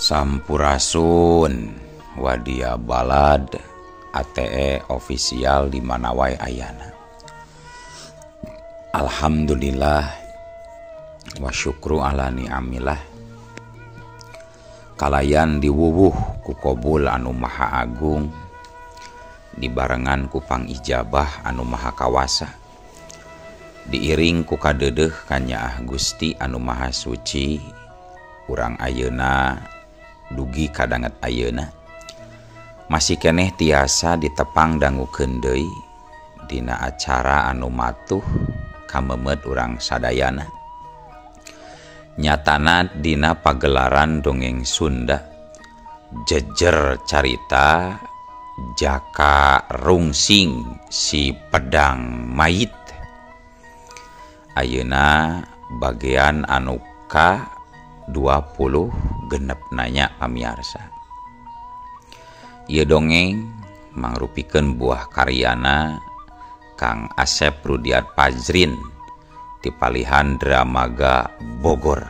Sampurasun wadia balad ATE official di mana wae ayana. Alhamdulillah wa syukru ala ni'amillah. Kalayan diwuwuh ku Qobul anu maha agung, dibarengan ku pangijabah anu maha kawasa, diiring ku kadeudeuh ka Nyaah Gusti anu maha suci. Urang ayeuna dugi kadanget ayeuna masih keneh tiasa ditepang dangukeun deui dina acara anu matuh kamemet urang sadayana. Nyatana dina pagelaran dongeng Sunda jejer carita Jaka Rungsing si Pedang Mayit. Ayeuna bagian anu ka 20 genep nanya pamiarsa. Ieu dongeng mangrupikeun buah karyana Kang Asep Rudiat Pajrin di Palihan Dramaga Bogor.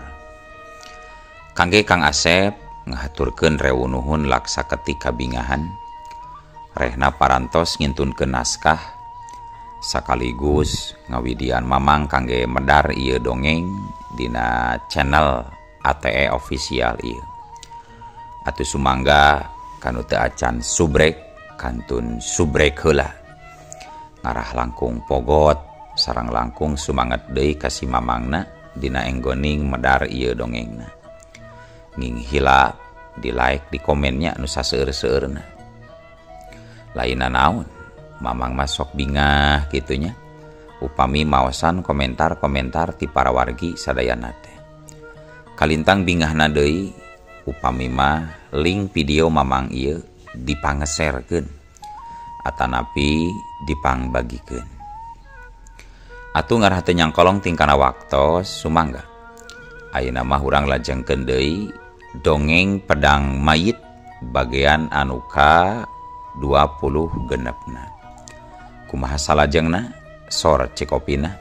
Kangge Kang Asep ngahaturkeun rewu nuhun laksa ketika bingahan, rehna parantos ngintunkeun naskah sakaligus ngawidian mamang kangge medar ieu dongeng dina channel ATE official ieu. Atuh sumangga kanu teu acan subrek kantun subrek heula. Ngarah langkung pogot sareng langkung sumanget deui ka si mamangna dina enggoning medar ieu dongengna. Nging hilap di like di komennya anu saseueur-seueurna. Lainna naon, mamang mah sok bingah kitunya upami maosan komentar-komentar ti para wargi sadayana teh. Kalintang bingahna deui upami mah link video mamang ieu dipangeserkeun atanapi dipangbagikeun. Atuh ngarah teu nyangkolong tingkana waktos sumangga ayeuna mah urang lajengkeun deui dongeng Pedang Mayit bagian anu ka 20 genepna. Kumaha salajengna sor cikopina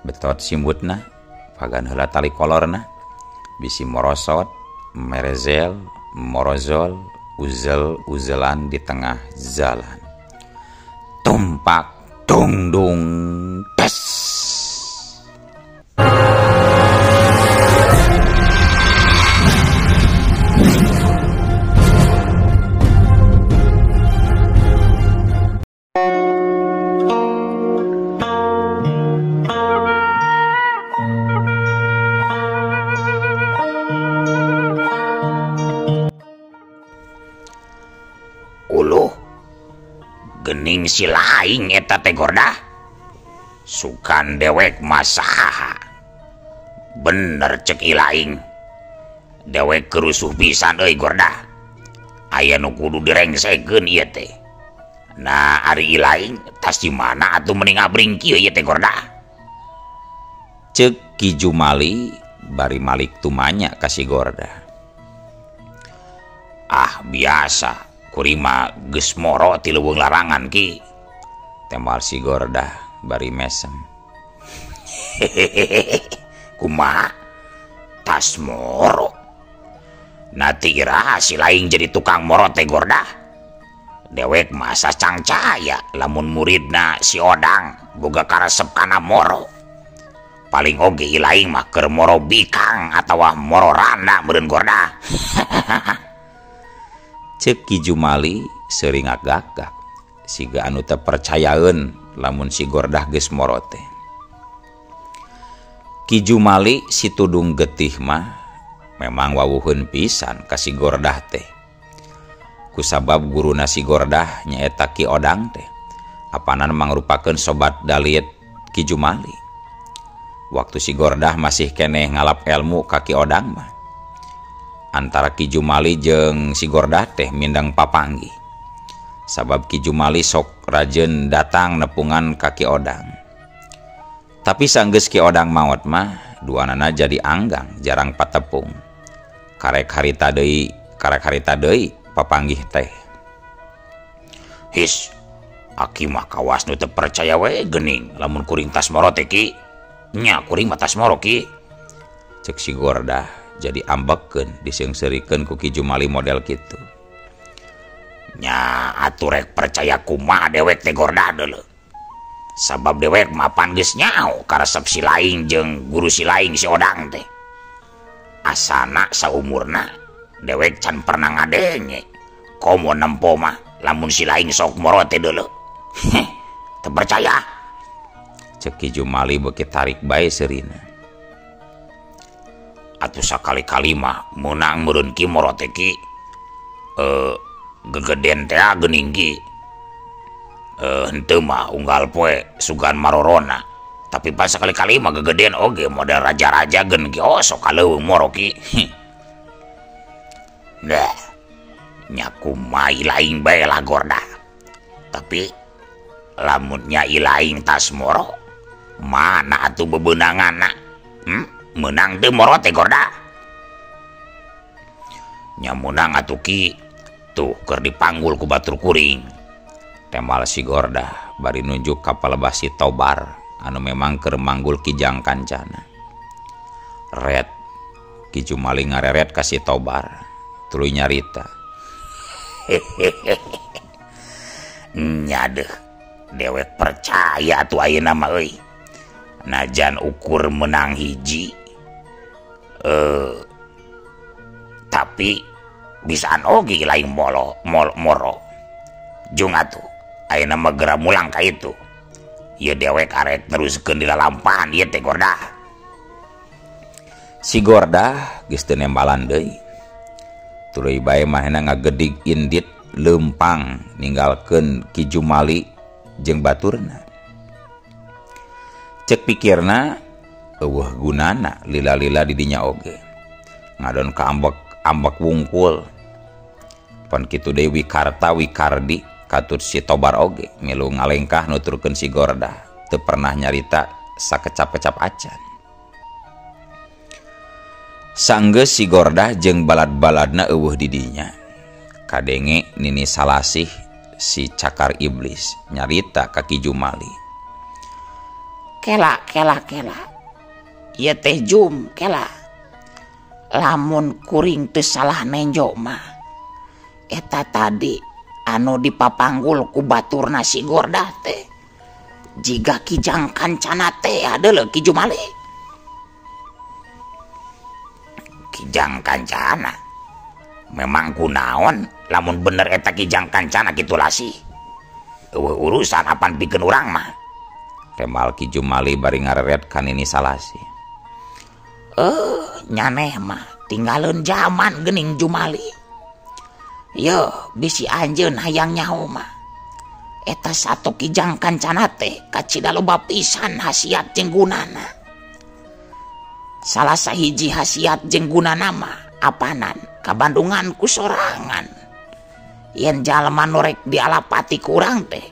betot simbutna pagan heula tali kolorna bisi morosot merezel morozol uzel-uzelan di tengah jalan. Tumpak dung dung tes. Gening si laing eta teh Gordah sukan dewek masaha bener cek ilaing dewek kerusuh pisan euy Gordah aya nu kudu direngsekeun ieu teh. Nah ari ilaing tas di mana atuh mending abring kieu ieu teh Gordah, ceuk Ki Jumali bari malik tumanya ka si Gordah. Ah biasa kurima geus moro ti leuweung larangan Ki, tembal si Gordah bari mesem. Kumaha tas moro nati iraha si laing jadi tukang moro teh Gordah. Dewek masa cangcaya lamun muridna si Odang boga karesep kana moro, paling oge ilaing mah keur moro bikang atawa moro randa meureun Gordah. Ceuk Ki Jumali seuring agak-agak siga anu teu percayaeun lamun si Gordah geus moro teh. Ki Jumali si tudung getih mah memang wawuheun pisan ka si Gordah teh. Kusabab guruna si Gordah nyaeta Ki Odang teh apanan mangrupakeun sobat dalit Ki Jumali. Waktu si Gordah masih keneh ngalap ilmu ka Ki Odang mah antara Ki Jumali jeung si Gordah teh mindeng papanggi. Sabab Ki Jumali sok rajeun datang nepungan ka Ki Odang. Tapi sanggeus Ki Odang maot mah duanana jadi anggang jarang patepung. Karek harita deui papanggih teh. His, aki mah kawas nu teu percaya we geuning lamun kuring tas moro teh Ki. Nya kuring mah tas moro Ki. Cek si Gordah jadi ambekeun diseungseureikeun ku Ki Jumali model kitu. Nya atuh rek percaya kumaha dewek teh Gordah deuleu. Sabab dewek mapan geus nyao karesep si Laing jeung guru si Laing si Odang teh. Asana saumurna dewek can pernah ngadenge. Komo nempo mah lamun si Laing sok moro teh deuleu. Teu percaya. Cek Ki Jumali beuki tarik bae seurina. Atuh sakali-kali mah meunang meureun ki moro teh ki gegeden teh geuning ki. Henteu mah unggal poe sugan marorona. Tapi pas sekali-kali mah gegeden oge model raja-raja gen ki sok kaleuweung moro ki. Nah, nyaku mah Laing bae lah Gordah. Tapi lamun nya Laing tas moro, mana atuh bebeunanganna? Menang teu moro teh Gordah. Nya menang atuh ki tuh keur dipanggul ku batur kuring. Temal si Gordah bari nunjuk ka palebah si Tobar anu memang keur manggul Kijang Kancana. Red Ki Jumali ngareret ka si Tobar tuluy nyarita. Nya deuh dewek percaya tuh ayeuna mah euy. Najan ukur menang hiji tapi bisaan oge Laing moro. Jung atuh ayeuna mah geura mulang ka itu. Ieu dewek arek neruskeun di lalampahan ieu teh Gordah. Si Gordah geus teu nembalan deui. Tuluy bae manehna ngagedig indit leumpang ninggalkeun Ki Jumali jeung baturna. Cek pikirna eueuh gunana lila-lila di dinya oge. Ngadon ka ambek wungkul. Pon kitu deui Wikarta Wikardi katut si Tobar oge milu ngalengkah nuturkeun si Gordah teu pernah nyarita sakecap-kecap acan. Sanggeus si Gordah jeung balad-baladna eueuh di dinya. Kadenge Nini Salasih si Cakar Iblis nyarita ka Ki Jumali. Kela. Ieu teh Jum, kela. Lamun kuring teu salah nenjo mah. Eta tadi anu dipapanggul ku baturna si Gordah teh. Jiga Kijang Kancana teh adeuleu Ki Jumali. Kijang Kancana. Memang kunaon lamun bener eta Kijang Kancana kitu lasih. Eueuh urusan apan pikeun urang mah. Temal Ki Jumali bari ngareret ka Nini Salasih. Nyaneh mah tinggalun zaman geuning Jumali. Yo bisi anjeun hayang nyaho mah. Eta sato Kijang Kancana teh kacida loba pisan hasiat jeung gunana. Salah sahiji hasiat jeung gunana mah apanan kabandungan ku sorangan. Yen jalma nu rek dialapati ku urang teh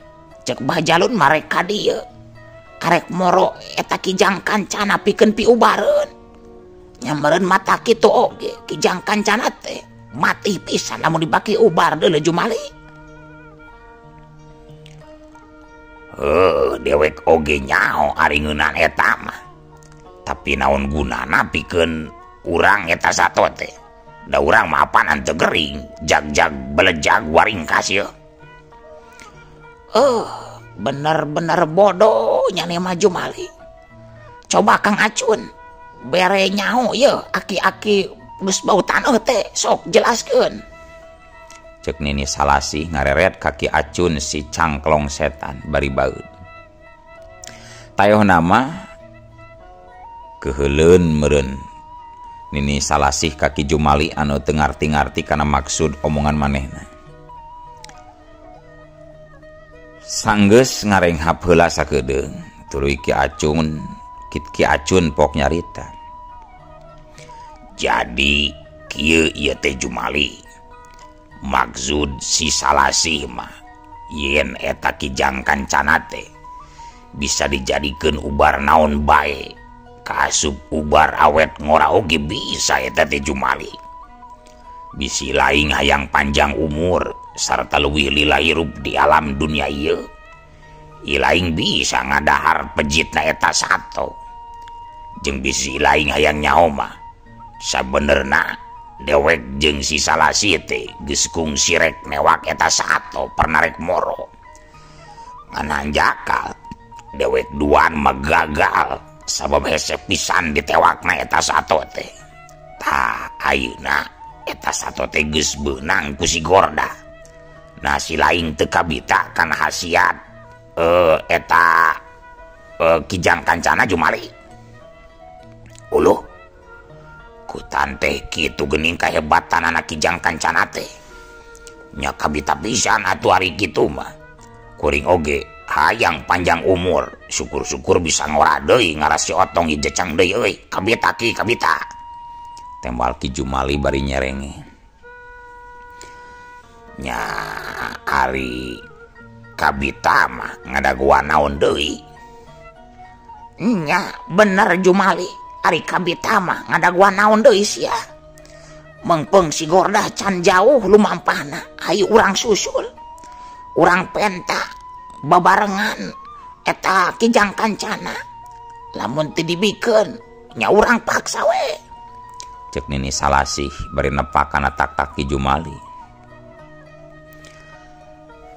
cek bajalun marek ka dieu. Karek moro eta Kijang Kancana pikeun piubareun. Nyameureun mata kitu oge Kijang Kancana teh mati pisan lamun dibaki ubar deuleu Jumali. Dewek oge nyao ari ngeunaan eta mah. Tapi naon gunana pikeun urang eta sato teh. Da urang mah apanan teu gering, jag-jag belejag waringkas ieu. Bener-bener bodoh nyane mah Jumali. Coba Kang Acun bere nyaho ye aki-aki geus bau taneuh teh sok jelaskeun. Cek Nini Salasih ngareret kaki Acun si cangklong setan bari baeud. Tayohna mah keheuleun meureun Nini Salasih kaki Jumali anu teu ngarti-ngarti kana maksud omongan manehna. Sanggeus ngarenghap heula sakedeung tuluy Ki Acun pok nyarita. Jadi kieu ieu teh Jumali. Maksud si Salasih mah yen eta Kijang Kancana teh bisa dijadikeun ubar naon bae. Kaasup ubar awet ngora oge bisa eta teh Jumali. Bisi Laing hayang panjang umur sarta leuwih lila hirup di alam dunia ieu. Laing bisa ngadahar pejitna eta sato. Jeung bisi Laing hayang nyaho mah sabenerna dewek jeung si Salasi teh geus kungsi rek newak eta sato pernah rek moro ngan jakal dewek duaan mah gagal sabab hese pisan ditewakna eta sato teh. Tah ayeuna eta sato teh geus beunang ku si Gorda. Nah si laing teu kabita kana hasiat eta Kijang Kancana Jumali. Uluh kutan teh kitu geuning kahebatan anak Kijang Kancana teh. Nya kabita pisan atuh ari kitu mah. Kuring oge hayang panjang umur, syukur-syukur bisa ngora deui ngarasi otong ijecang deui euy. Kabita ki kabita. Tembal Ki Jumali bari nyerenge. Nya ari kabita mah ngadaguan naon deui? Nya bener Jumali, ari kabita mah ngadaguan naon deui sia. Mengpeung si Gordah can jauh lumampahna, hayu urang susul. Urang penta babarengan eta Kijang Kancana. Lamun teu dibikeun nya urang paksa we. Cek Nini Salasih bari nepakana tak-tak Ki Jumali.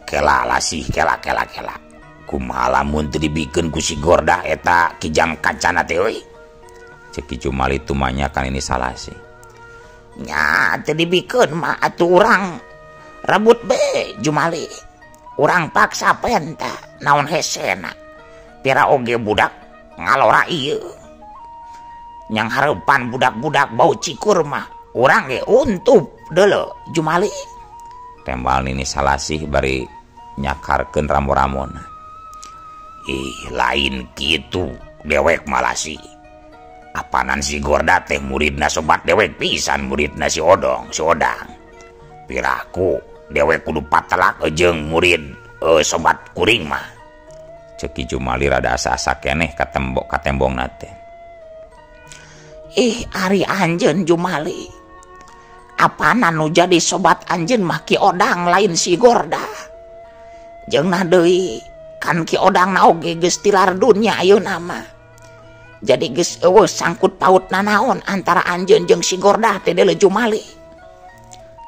Kela lasih kela. Kumaha lamun teu dibikeun ku si Gordah eta Kijang Kancana teh euy? Cek Ki Jumali tumanya ka Nini Salasih. Nya teu dibikeun mah atuh urang rebut be Jumali. Urang paksa penta naon hesena. Pira oge budak ngalora ieu. Yang harapan budak-budak bau cikur mah urang ge untup deuleu Jumali. Tembal Nini Salasih bari nyakarkeun ramo-ramona. Lain kitu dewek malasi. Apanan si Gorda teh muridna sobat dewek pisan muridna si Odong, si Odang. Piraku dewek kudu patelak jeung murid sobat kuring mah. Cek Ki Jumali rada asa-asa keneh ka tembongna teh. Ari anjeun Jumali. Apanan nu jadi sobat anjeun mah Ki Odang lain si Gorda. Jeung deui kan Ki Odang na oge geus tilar dunya ayeuna mah. Jadi geus eueuh sangkut pautna naon antara anjeun jeung si Gorda teh deuleu Jumali.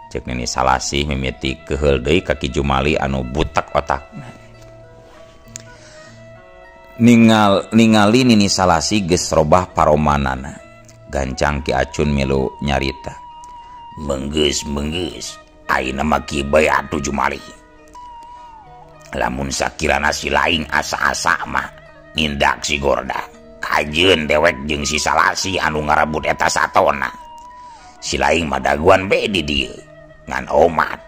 Cek Nini Salasih mimiti keheul deui ka Ki Jumali anu butek otakna. Ningali Nini Salasih geus robah paromanana. Gancang Ki Acun milu nyarita. Menggeus ayeuna mah kieu bae atuh Jumali. Lamun sakirana si laing asa-asa mah nindak si Gorda. Kajeun dewek jeung si Salasi anu ngarebut eta satona. Si laing mah daguan be di dieu ngan omat.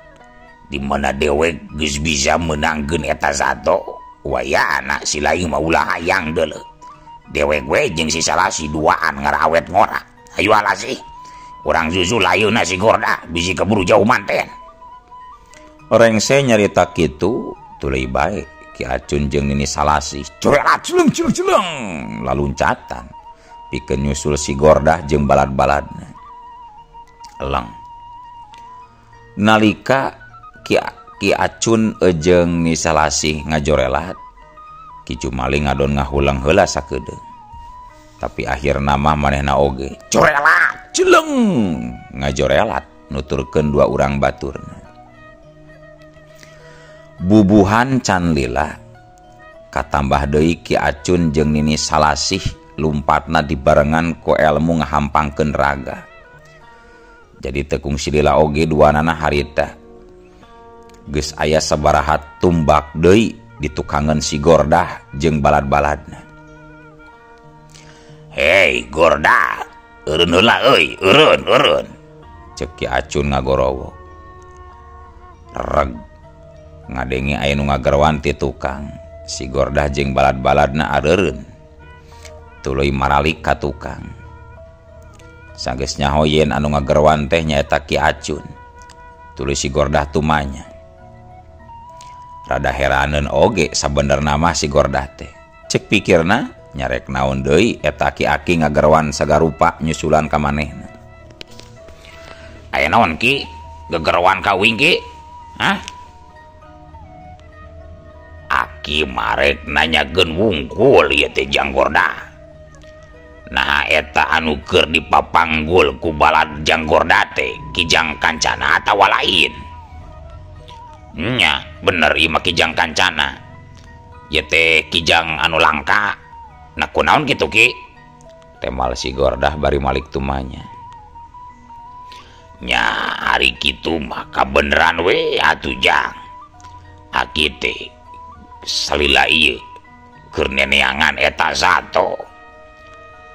Di mana dewek geus bisa menangkeun eta sato, wayana si laing mah ulah hayang deuleu. Dewek we jeung si Salasi duaan ngarawet ngora. Hayu alasih. Urang susul ayeuna si Gorda bisi keburu jauh manten. Rengse nyarita kitu tuluy bae Ki Acun jeung Nini Salasih corelat celeng laluncatan pikeun nyusul si Gordah jeung balad-baladna. Eleng nalika Ki Acun jeung Nini Salasih ngajorelat, Ki Jumali ngadon ngahulang heula sakedeung. Tapi akhirna mah manehna oge corelat celeng ngajorelat nuturkeun dua urang baturna. Bubuhan can lila katambah deui Ki Acun jeung Nini Salasih lumpatna dibarengan ku elmu ngahampangkeun raga. Jadi tekung si lila oge duanana harita geus aya sabaraha tumbak deui ditukangan si Gordah jeung balad-baladna. Hei Gordah, eureun heula euy, eureun. Cek Ki Acun ngagorowo. Reg ngadengi aya nu ngagarwan ti tukang. Si Gordah jeung balad-baladna areureun. Tuluy maralik ka tukang. Sanggeus nyahoyeun anu ngagarwan teh nyaeta Ki Acun. Tuluy si Gordah tumanya. Rada heraneun oge sabenerna mah si Gordah teh. Cek pikirna nyarek naon deui eta Ki-aki ngagarwan sagarupa nyusulan ka manehna. Aya naon Ki? Gegerwan kawing Ki? Hah? Aki marek nanyakeun wungkul ieu teh Jang Gordah. Nah nyaeta anu keur dipapanggul ku balad Janggordate Kijang Kancana atawa lain? Nya bener ieu mah Kijang Kancana. Ieu teh Kijang anu langka. Nah kunaon kitu Ki? Temal si Gordah bari malik tumanya. Nya hari kitu mah kabeneran we atuh Jang. Aki teh salila ieu keur neneangan eta sato.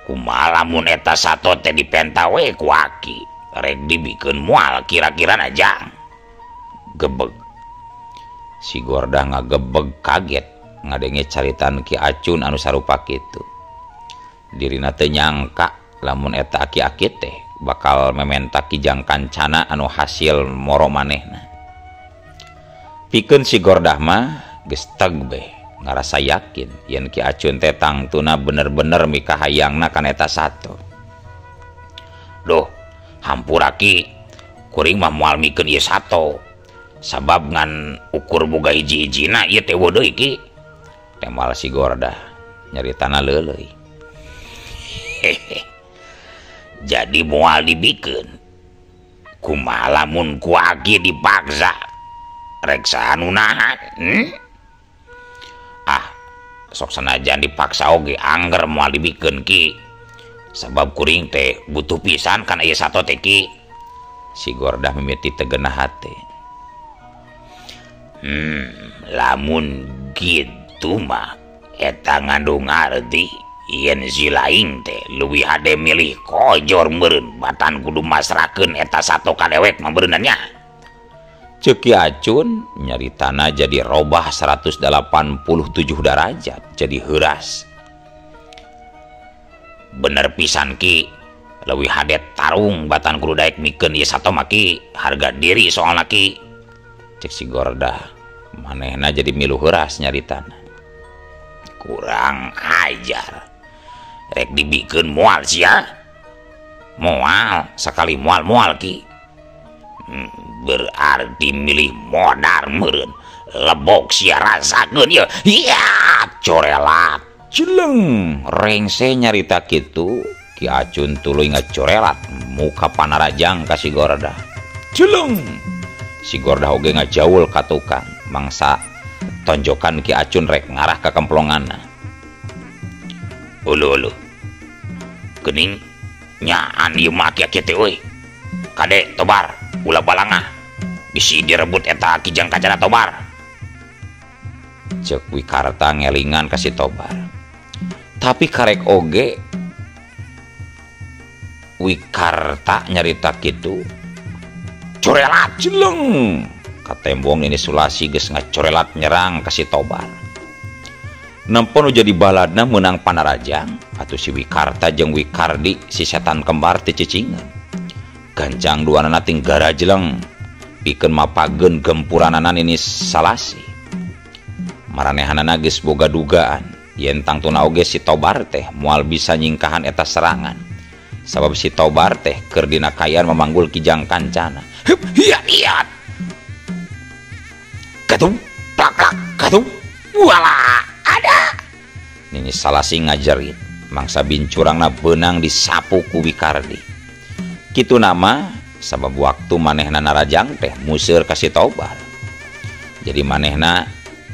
Kumaha lamun eta sato teh dipenta we ku Aki rek dibikeun moal kira-kira na Jang. Gebeg. Si Gordah ngagebeg kaget ngadenge caritan Ki Acun anu sarupa kitu. Dirina teu nyangka lamun eta aki-aki teh bakal mementa Kijang Kancana anu hasil moro manehna. Pikeun si Gordah mah geus teg beh ngarasa yakin yen Ki Acun teh tangtuna bener-bener mika hayangna kana eta sato. Duh, hampura Ki, kuring mah moal mikeun ieu sato. Sabab ngan ukur boga hiji-hijina ieu teh deui Ki. Temal si Gordah nyaritana leuleuy. Jadi moal dibikeun. Kumaha lamun ku Aki dipaksa rek sanunaha? Ah, sok sanajan dipaksa oge angger moal dibikeun Ki. Sabab kuring teh butuh pisan kana ieu sato teh Ki. Si Gordah mimiti tegenah hate. Lamun gitu mah eta ngandung arti yen si laing teh leuwih hade milih kojor meureun batan kudu masrakeun eta sato ka dewek mah beunanya. Ceuk Ki Acun nyaritana jadi robah 187 derajat jadi heuras. Bener pisan Ki, leuwih hade tarung batan kudu daek mikeun ieu sato mah Ki, harga diri soalna Ki. Cek si Gordah manehna jadi milu heuras nyaritana. Kurang ajar. Rek dibikeun moal sia. Moal, sakali moal Ki. Berarti milih modar meureun. Lebok sia rasakeun ieu. Ya, corelat. Jeleng, rengse nyarita kitu, Ki Acun tuluy ngacorelat muka Panarajang ka si Gordah. Jeleng. Si Gordah oge ngajaul ka tukang, mangsa tonjokan Ki Acun rek ngarah ka kemplonganna. Ulu geuning nyaan ieu mah aki-aki teh euy. Kade Tobar, ulah balangah. Bisi direbut eta Kijang Kancana Tobar. Ceuk Wikarta ngelingan ka si Tobar. Tapi karek oge Wikarta nyarita kitu. Corelat jeleng. Katembong ini Sulasi geus ngacorelat nyerang ka si Tobar. Nampun jadi baladna menang Panarajang atuh si Wikarta jeung Wikardi si setan kembar teh cicingeun. Gancang duanana ting gara jeleng pikeun mapageun gempuranana ini Salasi. Maranehanana geus boga dugaan yen tangtuna oge si Tobar teh moal bisa nyingkahan eta serangan. Sabab si Tobar teh keur dina kayan memanggul Kijang Kancana. Hiat. Katung, plak, katung. Wala, ada. Nini Salasi ngajerit, mangsa bincurangna beunang disapu ku Wikardi. Kitu nama sabab waktu manehna Narajang teh museur ka si Tobar. Jadi manehna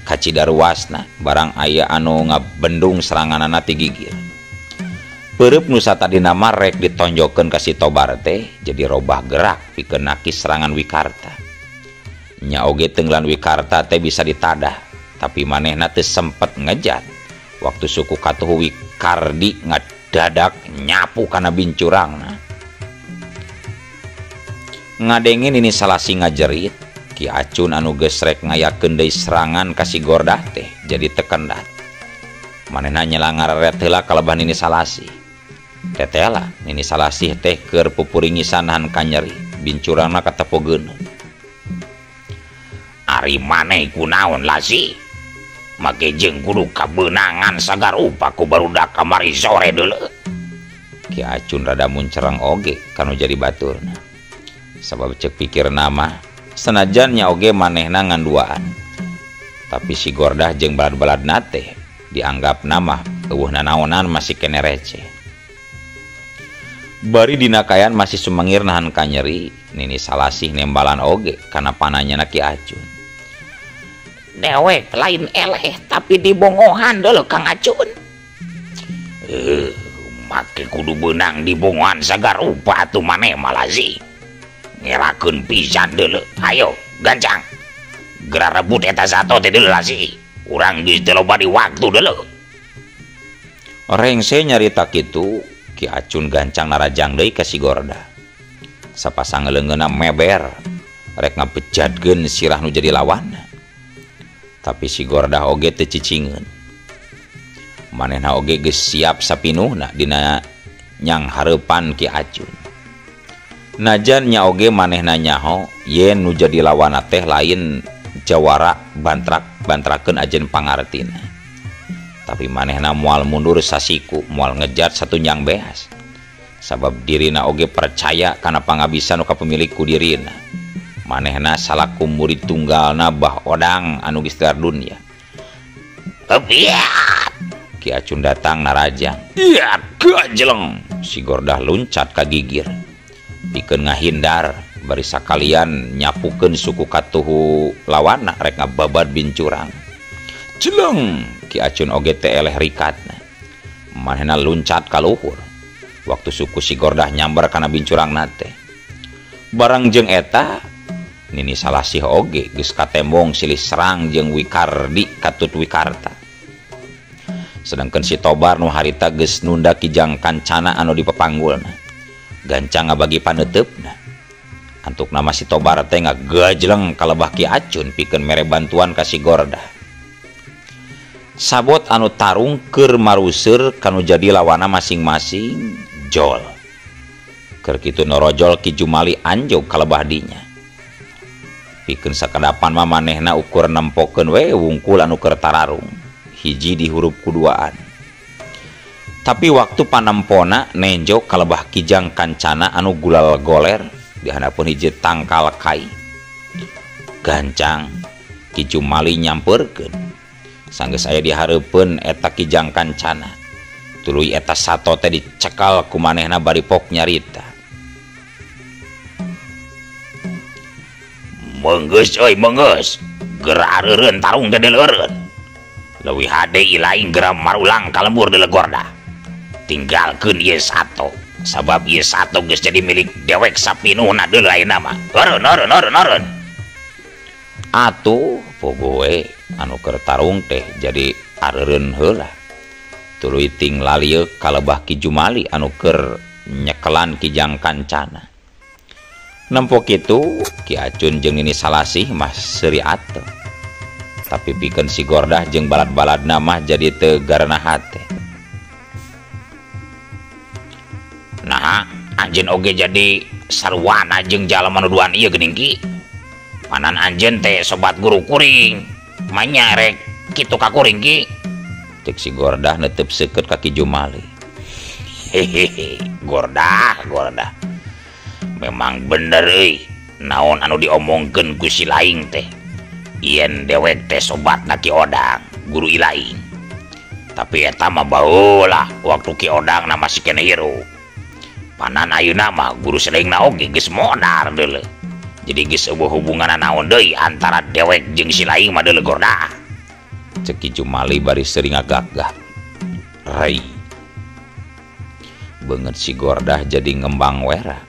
kacidaruasna barang aya anu ngabendung seranganana ti gigir. Peureub nu satadina mah rek ditonjokeun ka si Tobar teh jadi robah gerak pikeun naki serangan Wikarta. Nya oge tenggelan Wikarta teh bisa ditadah, tapi manehna teu sempet ngejat. Waktu suku katuh Wikardi ngadadak nyapu kana bincurangna. Ngadengin ini Salasi ngajerit, Ki Acun anu geus rek ngayakeun deui serangan ka si Gordah teh jadi tekendat. Manehna nyelangar heula kaleban ini Salasi. Tetela Nini Salasi teh keur pupuringisan nahan kanyeri bincurangna katepogeun. Ari maneh kunaon Lasi? Make jeung kudu kabeunangan sagar upa ku barudak kamari sore deuleu. Ki Acun rada muncereng oge kanu jadi baturna. Sabab cek pikir nama senajan nya oge manehna nganduaan. Tapi si Gordah jeung balad-baladna teh dianggap nama eueuh nanaonan masih kene receh. Bari dinakayan masih sumangir nahan kanyeri, Nini Salasih nembalan oge karena pananya Ki Acun. Dewek lain eleh tapi dibongohan dulu Kang Acun. Make kudu benang dibongohan sagar rupa atuh maneh malazi. Ngerakeun pisan deuleu. Ayo, gancang. Gerak rebut eta sato teh deuleu lazi. Urang geus teu loba di waktu deuleu. Rengse nyarita kitu, Ki Acun gancang narajang deui ka si Gorda. Sapasang leungeunna meber, rek ngabejadkeun sirah nu jadi lawan. Tapi si Gorda oge teu cicingeun. Manehna oge geus siap sapinuhna dina nyang hareupan Ki Acun. Najan nya oge manehna nyaho yen nu jadi lawanna teh lain jawara bantrakeun ajen pangartina. Tapi manehna moal mundur sasiku, moal ngejat satu nyang beas. Sabab dirina oge percaya kana pangabisan ka pemilik ku dirina. Manehna salaku murid tunggalna Bah Odang anu geus tiar dunya. Biat. Ki Acun datang narajang. Iya, gajeleng. Si Gordah luncat ka gigir. Pikeun ngahindar bari sakalian nyapukeun suku katuhu lawanna rek ngababad bincurang. Jeleng, Ki Acun oge teh eleh rikatna. Manehna luncat ka luhur. Waktu suku si Gordah nyamber kana bincurangna teh. Barang jeung eta Nini Salasih oge geus katembong silih serang jeung Wikardi Katut Wikarta. Sedangkan si Tobar nu harita geus nunda Kijang Kancana anu di pepanggulna. Gancang ngabagi paneuteup. Antuk nama si Tobar teh ngagajleng kalebah Ki Acun pikeun mere bantuan ka si Gordah. Sabot anu tarung keur maruseur kanu jadi lawana masing-masing jol. Keur kitu norojol Ki Jumali anjog kalebah dinya. Pikeun sakadapan mah manehna ukur nempokeun we wungkul anu keur tararung, hiji di huruf kuduaan. Tapi waktu panempona nenjok kalebah Kijang Kancana anu gulal goler dihandapun hiji tangkal kai. Gancang Ki Jumali nyamperkeun. Sanggeus aya dihareupeun eta Kijang Kancana. Tuluy eta sato teh dicekal ku manehna bari pok nyarita. Menggeus euy menggeus. Geura areureun tarung teh deuleureun. Leuwih hade ilaing geura marulang ka lembur deuleu Gorda. Tinggalkeun ieu sato sabab ieu sato geus jadi milik dewek sapinuhna deuleu ayeuna mah. Eureun. Atuh pogoe anu keur tarung teh jadi areureun heula. Tuluy ting lalieuk kalebah Ki Jumali anu keur nyekelan Kijang Kancana. Nempo kitu Ki Acun jeung Nini Salasih mah seuri atuh. Tapi pikeun si Gordah jeung balad-baladna mah jadi teu garana hate. Nah, anjeun oge jadi sarwana jeung jalma nu duaan ieu geuning Ki. Panan anjeun teh sobat guru kuring. Manya rek kitu ka kuring Ki. Cek si Gordah netep seukeut ka Ki Jumali. Hehehe, Gordah. Memang bener euy, naon anu diomongkeun ku si Laing teh. Yen dewek teh sobatna Ki Odang, guru ilaing. Tapi eta mah baheula waktu Ki Odang na masih kene hirup. Panan ayeuna mah guru selengna oge geus modar deuleu. Jadi geus eueuh hubungan naon deui antara dewek jeung si Laing mah deuleu Gordah. Cek Ki Jumali bari seuring ngagagah. Rai. Beungeut si Gordah jadi ngembang wera.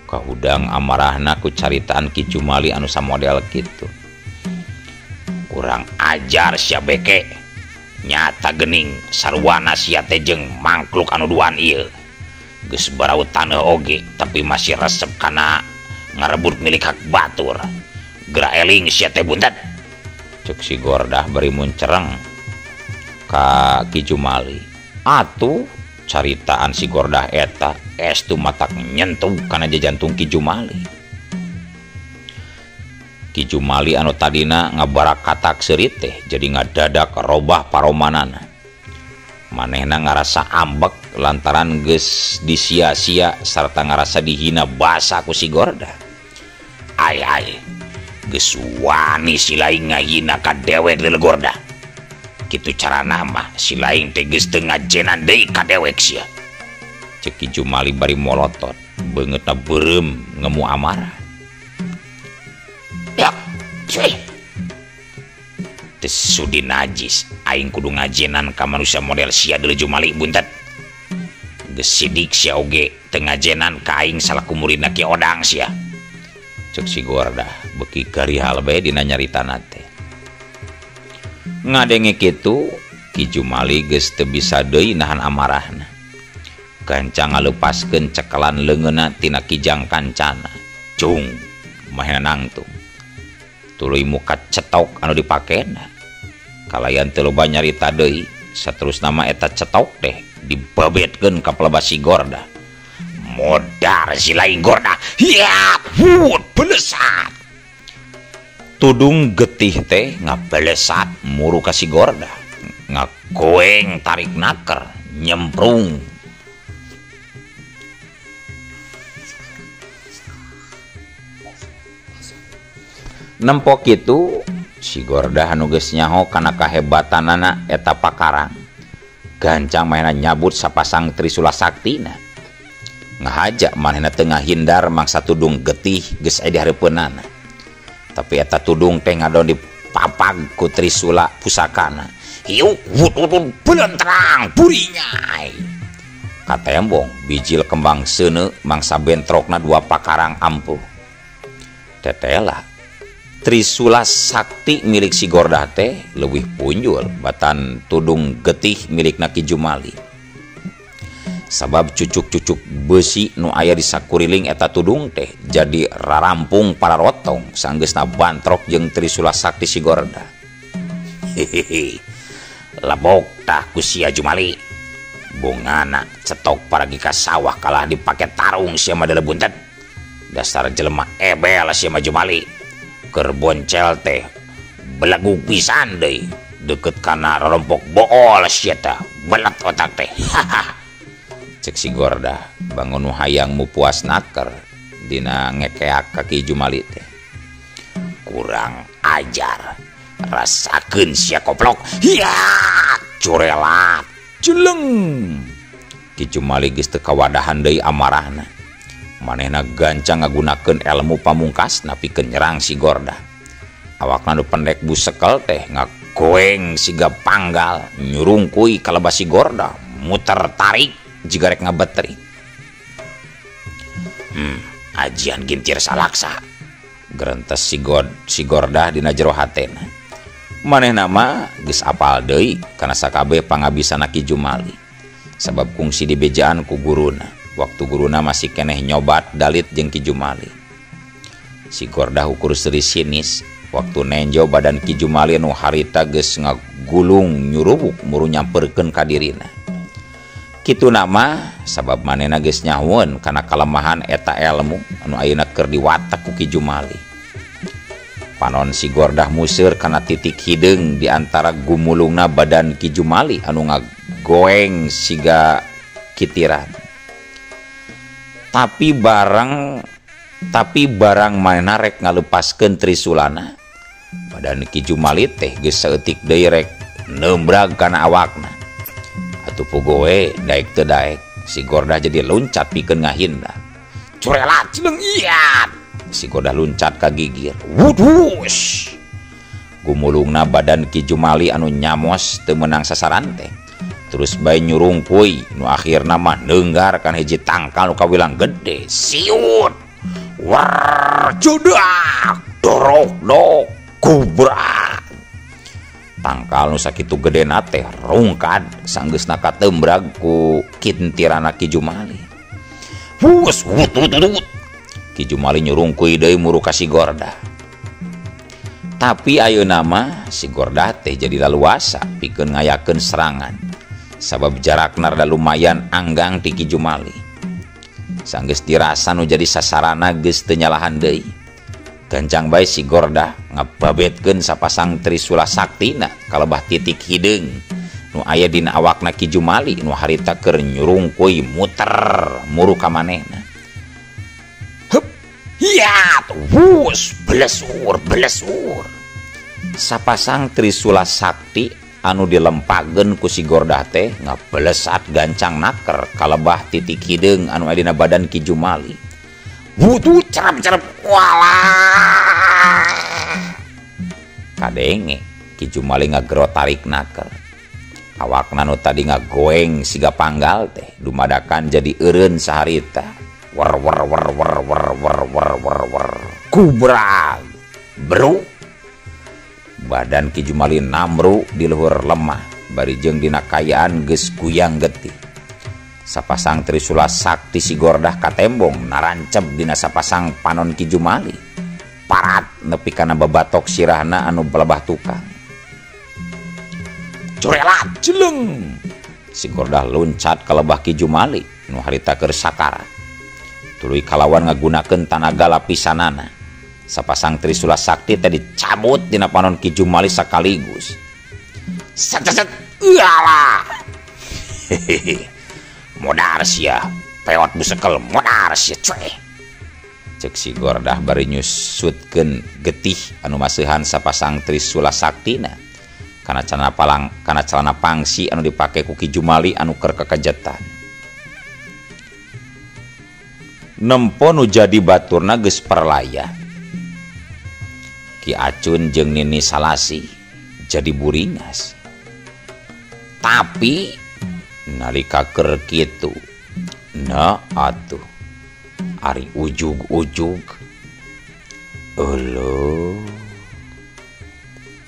Kahudang amarahna ku caritaan Ki Jumali anu samodel kitu. Kurang ajar sia beke. Nyata geuning sarwana sia teh jeung mangkluk anu duaan ieu. Geus baraut taneuh oge tapi masih resep kana ngarebut milik hak batur. Geura eling sia teh buntet. Cek si Gordah bari muncereng ka Ki Jumali. Atuh caritaan si Gordah eta estu matak nyentuh kana jantung Ki Jumali. Ki Jumali anu tadina ngabarakatak seurit teh jadi ngadadak robah paromanana. Manehna ngarasa ambek lantaran geus disia-sia sarta ngarasa dihina basa ku si Gordah. Ai geus wani si Laing ngahina ka dewek deuleu Gordah. Kitu carana mah si Laing teh geus teu ngajenan deui ka dewek sia. Cek Ki Jumali bari molotot beungeutna beureum ngemu amarah. Ya, cuy. Teu sudi najis aing kudu ngajenan ka manusia model sia deuleu Jumali buntet. Geus sidik sia oge teu ngajenan ka aing salaku muridna Ki Odang sia. Cek si Gordah beki karihal bae dina nyaritana teh. Ngadenge kitu Ki Jumali geus teu bisa deui nahan amarahna. Gancang ngalepaskeun cekelan leungeunna tina kijang kancana. Cung mahena nangtung. Tuluy muka cetok anu dipakena. Kalayan teu loba nyarita deui, saterusna mah eta cetok teh dibabetkeun ka pelebas si Gordah. Modar si lain Gordah. Ya, hut belesat. Tudung getih teh ngabelesat muru ka si Gordah. Ngagoeng tarik naker nyemprung. Nempok kitu si Gordah anu geus nyaho kana kahebatanana eta pakarang. Gancang mainan nyabut sapasang Trisula Saktina. Ngahaja manehna teu ngahindar mangsa tudung getih geus aya di hareupeunana. Tapi eta tudung teh ngadon dipapag ku Trisula pusakana. Hiu wut belentrang burinyai. Katembong bijil kembang seuneu mangsa bentrokna dua pakarang ampuh. Tetela Trisula Sakti milik si Gordah teh leuwih punjul batan tudung getih milikna Ki Jumali. Sabab cucuk-cucuk besi nu aya di sakuriling eta tudung teh jadi rarampung para rotong sanggeusna bantrok jeung Trisula Sakti si Gordah. Hehehe. Lebok tah ku sia Jumali. Bongana cetok paragi ka sawah kalah dipake tarung sia mah buntet. Dasar jelema ebel sia mah Jumali. Keur boncel teh belagu pisan deui deukeut kana rorompok bool sia teh belet otak teh. Cek si Gordah bangun hayang mupuas naker dina ngekeak ka Ki Jumali teh. Kurang ajar, rasakeun sia koplok. Ya, curelat Jeleng. Ki Jumali geus teu kawadahan deui amarahna. Manehna gancang ngagunakeun ilmu pamungkasna pikeun nyerang si Gordah. Awakna nu pendek busekel teh ngagoeng siga panggal nyurungkuy kalebas si Gordah muter tarik jiga rek ngabetri. Ajian gintir salaksa. Gerentes si Gordah dina jero hatena. Manehna mah geus apal deui kana sakabeh pangabisana Ki Jumali. Sabab kungsi dibejaan ku guruna. Waktu guruna masih keneh nyobat dalit jeung Ki Jumali. Si Gordah ukur seri sinis waktu nenjo badan Ki Jumali anu harita geus ngagulung nyurubuk muru nyamperkeun ka dirina. Kitu nama sabab manehna geus nyahoeun kana kalemahan eta ilmu anu ayeuna keur diwatek ku Ki Jumali. Panon si Gordah museur kana titik hideung di antara gumulungna badan Ki Jumali anu ngagoeng siga kitiran. Tapi barang manehna rek ngalepaskeun Trisulana, badan Ki Jumali teh geus saeutik deui rek nembrag kana awakna. Atuh pugoe daek teu daek si Gordah jadi loncat pikeun ngahindar. Curelat jeung iat. Si Gordah loncat ka gigir. Wudus. Gumulungna badan Ki Jumali anu nyamos teu meunang sasaran teh. Terus bae nyurungkuy nu akhirna mah neunggar kan hiji tangkal nu kawilang gede. Siut. War judak. Dorok dok kubra. Tangkal nu sakitu gedena teh rungkad sanggeusna katembrag ku kintirana Ki Jumali. Wus. Ki Jumali nyurungkuy deui muru ka si Gordah. Tapi ayeuna mah si Gordah teh jadi laluasa pikeun ngayakeun serangan. Sabab jarakna rada lumayan anggang ti Ki Jumali. Sanggeus dirasa nu jadi sasarana geus teu nyalahan deui. Gancang bae si Gordah ngababetkeun sapasang Trisula Saktina kalebah titik hideung nu aya dina awakna Ki Jumali nu harita keur nyurungkuy muter muru ka manehna. Hup, hiat, wus, belesur. Sapasang Trisula Sakti anu dilempagen ku si Gordah teh ngapelesat gancang naker kalebah titik hidung anu aya dina badan Ki Jumali. Butuh cerep-cerep walah. Kadenge Ki Jumali ngagero tarik naker. Awakna nu tadi ngagoeng siga panggal teh dumadakan jadi eureun saharita. Wer wer wer wer wer wer wer wer wer. Kubrag. Bro. Badan Ki Jumali namru di luhur lemah bari jeung dina kayaan geus kuyang getih. Sapasang Trisula Sakti si Gordah katembong narancep dina sapasang panon Ki Jumali. Parat nepi kana babatok sirahna anu pelebah tukang. Curelat jeleng. Si Gordah loncat ka lebah Ki Jumali nu harita keur sakarat. Tuluy kalawan ngagunakeun tanaga lapisanana. Sapasang Trisula Sakti tadi cabut dina panon Ki Jumali sakaligus. Set. Iyalah. Modar sia, peot busekel modar sia cuy. Cek si Gordah bari nyusutkeun getih anu maseuhan sapasang Trisula Saktina kana celana pangsi anu dipake ku Ki Jumali anu keur kakejetan. Nempo nu jadi baturna geus perlaya. Ki Acun jeung Nini Salasi jadi buringas. Tapi nalika keur kitu na atuh ari ujug-ujug eueuh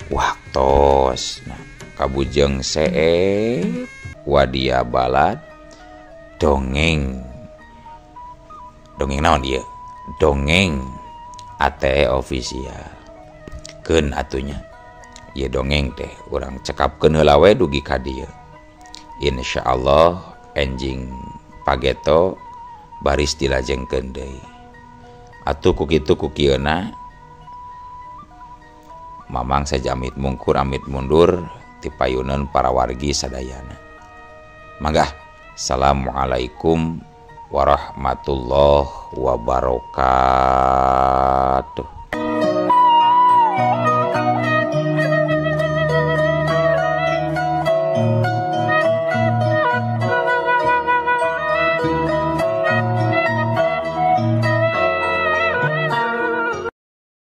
waktos kabujeng seep wadia balad dongeng naon ieu dongeng ATE official keun atunya ieu dongeng teh urang cekapkeun heula we dugi ka dieu. Insyaallah enjing pageto baris dilajengkeun deui. Atuh ku kitu ku kieuna mamang sajamit mungkur amit mundur ti payuneun para wargi sadayana. Mangga. Assalamualaikum warahmatullahi wabarakatuh.